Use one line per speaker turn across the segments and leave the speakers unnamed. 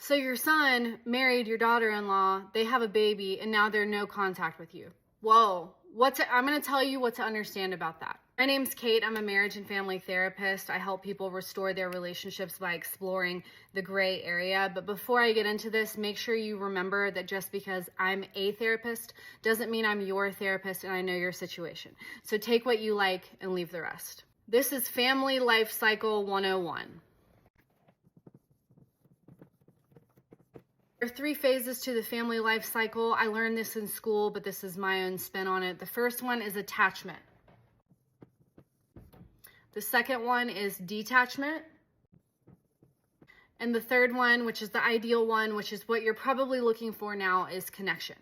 So your son married your daughter-in-law, they have a baby, and now they're no contact with you. Whoa, I'm gonna tell you what to understand about that. My name's Kate, I'm a marriage and family therapist. I help people restore their relationships by exploring the gray area. But before I get into this, make sure you remember that just because I'm a therapist doesn't mean I'm your therapist and I know your situation. So take what you like and leave the rest. This is Family Life Cycle 101. There are 3 phases to the family life cycle. I learned this in school, but this is my own spin on it. The first one is attachment. The second one is detachment. And the third one, which is the ideal one, which is what you're probably looking for now, is connection.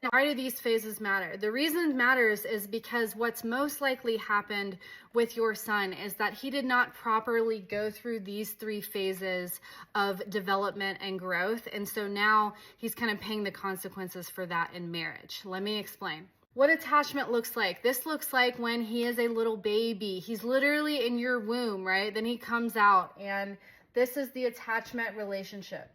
Now, why do these phases matter? The reason it matters is because what's most likely happened with your son is that he did not properly go through these 3 phases of development and growth. And so now he's kind of paying the consequences for that in marriage. Let me explain. What attachment looks like. This looks like when he is a little baby. He's literally in your womb, right? Then he comes out, and this is the attachment relationship.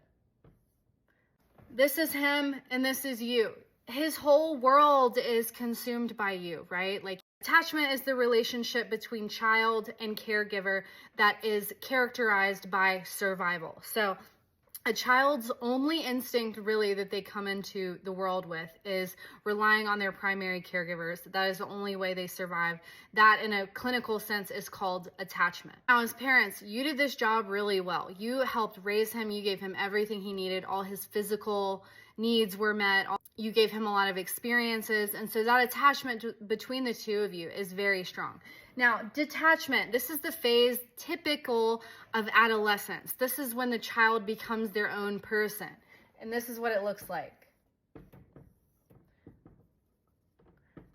This is him and this is you. His whole world is consumed by you, right? Like, attachment is the relationship between child and caregiver that is characterized by survival. So a child's only instinct really that they come into the world with is relying on their primary caregivers. That is the only way they survive. That in a clinical sense is called attachment. Now, as parents, you did this job really well. You helped raise him. You gave him everything he needed. All his physical needs were met. You gave him a lot of experiences. And so that attachment between the two of you is very strong. Now, detachment, this is the phase typical of adolescence. This is when the child becomes their own person. And this is what it looks like.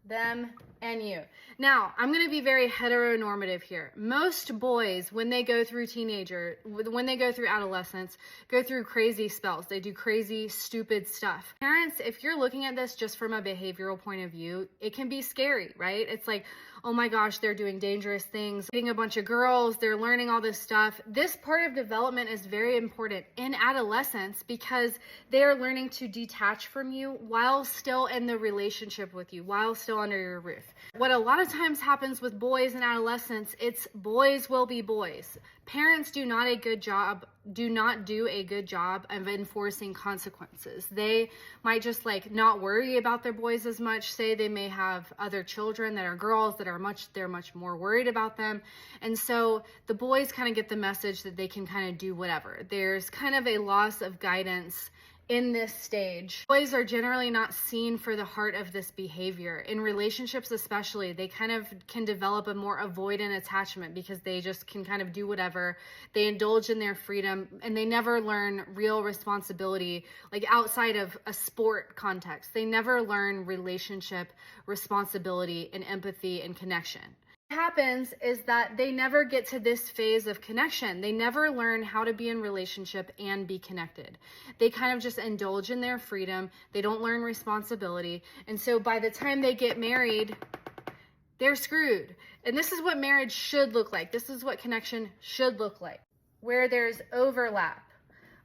Them and you. Now, I'm going to be very heteronormative here. Most boys, when they go through adolescence, go through crazy spells. They do crazy, stupid stuff. Parents, if you're looking at this just from a behavioral point of view, it can be scary, right? It's like, oh my gosh, they're doing dangerous things, dating a bunch of girls, they're learning all this stuff. This part of development is very important in adolescence because they are learning to detach from you while still in the relationship with you, while still under your roof. What a lot of times happens with boys in adolescence, it's boys will be boys. Parents do not do a good job of enforcing consequences. They might just not worry about their boys as much. Say they may have other children that are girls that they're much more worried about them. And so the boys kind of get the message that they can kind of do whatever. There's kind of a loss of guidance in this stage. Boys are generally not seen for the heart of this behavior. In relationships especially, they kind of can develop a more avoidant attachment because they just can kind of do whatever. They indulge in their freedom and they never learn real responsibility, like outside of a sport context. They never learn relationship responsibility and empathy and connection. What happens is that they never get to this phase of connection. They never learn how to be in relationship and be connected. They kind of just indulge in their freedom. They don't learn responsibility. And so by the time they get married, they're screwed. And this is what marriage should look like. This is what connection should look like, where there's overlap.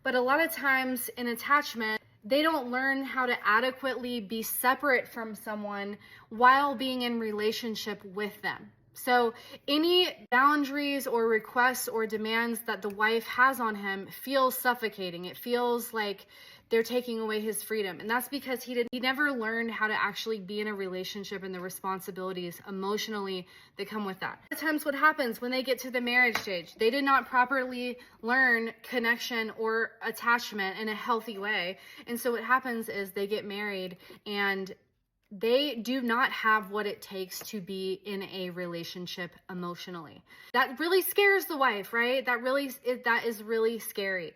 But a lot of times in attachment, they don't learn how to adequately be separate from someone while being in relationship with them. So any boundaries or requests or demands that the wife has on him feels suffocating. It feels like they're taking away his freedom. And that's because he never learned how to actually be in a relationship and the responsibilities emotionally that come with that. Sometimes what happens when they get to the marriage stage, they did not properly learn connection or attachment in a healthy way. And so what happens is they get married and they do not have what it takes to be in a relationship emotionally. That really scares the wife, right? That is really scary.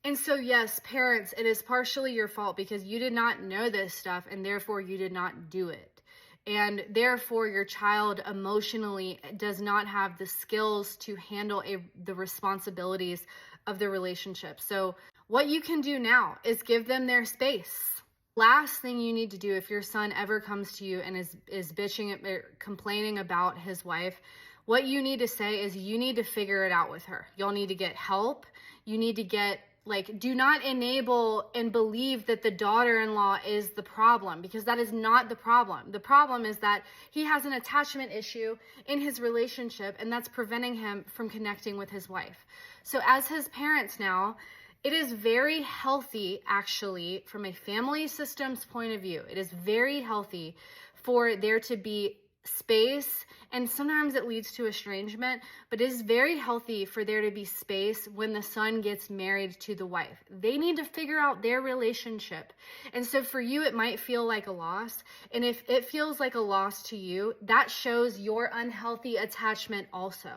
And so yes, parents, it is partially your fault because you did not know this stuff and therefore you did not do it. And therefore your child emotionally does not have the skills to handle the responsibilities of the relationship. So what you can do now is give them their space. Last thing you need to do if your son ever comes to you and is bitching or complaining about his wife, what you need to say is you need to figure it out with her. You'll need to get help. you need to get, like, do not enable and believe that the daughter-in-law is the problem, because that is not the problem. The problem is that he has an attachment issue in his relationship, and that's preventing him from connecting with his wife. So as his parents now, it is very healthy, actually, from a family systems point of view. It is very healthy for there to be space, and sometimes it leads to estrangement, but it is very healthy for there to be space when the son gets married to the wife. They need to figure out their relationship. And so for you, it might feel like a loss. And if it feels like a loss to you, that shows your unhealthy attachment also.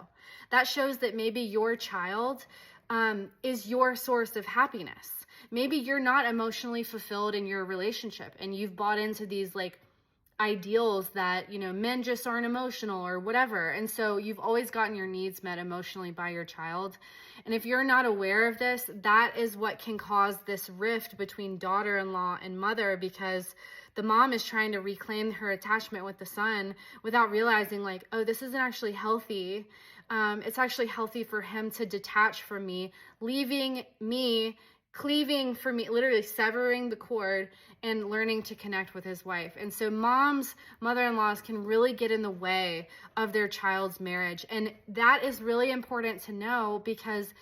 That shows that maybe your child is your source of happiness. Maybe you're not emotionally fulfilled in your relationship, and you've bought into these like ideals that, men just aren't emotional or whatever. And so you've always gotten your needs met emotionally by your child. And if you're not aware of this, that is what can cause this rift between daughter-in-law and mother, because the mom is trying to reclaim her attachment with the son without realizing, like, oh, this isn't actually healthy. It's actually healthy for him to detach from me, leaving me, cleaving from me, literally severing the cord and learning to connect with his wife. And so moms, mother-in-laws can really get in the way of their child's marriage. And that is really important to know, because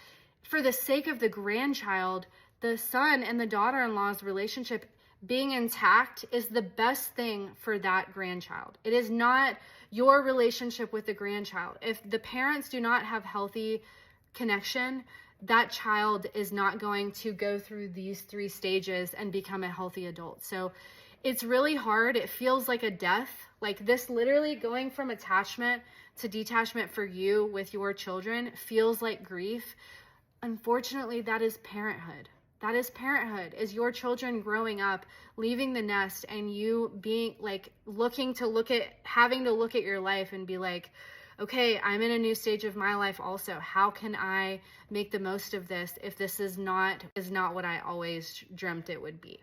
for the sake of the grandchild, the son and the daughter-in-law's relationship being intact is the best thing for that grandchild. It is not your relationship with the grandchild. If the parents do not have healthy connection, that child is not going to go through these 3 stages and become a healthy adult. So it's really hard. It feels like a death. Like this, literally going from attachment to detachment for you with your children feels like grief. Unfortunately, that is parenthood. That is parenthood, is your children growing up, leaving the nest, and you being like having to look at your life and be like, okay, I'm in a new stage of my life also. How can I make the most of this if this is not what I always dreamt it would be?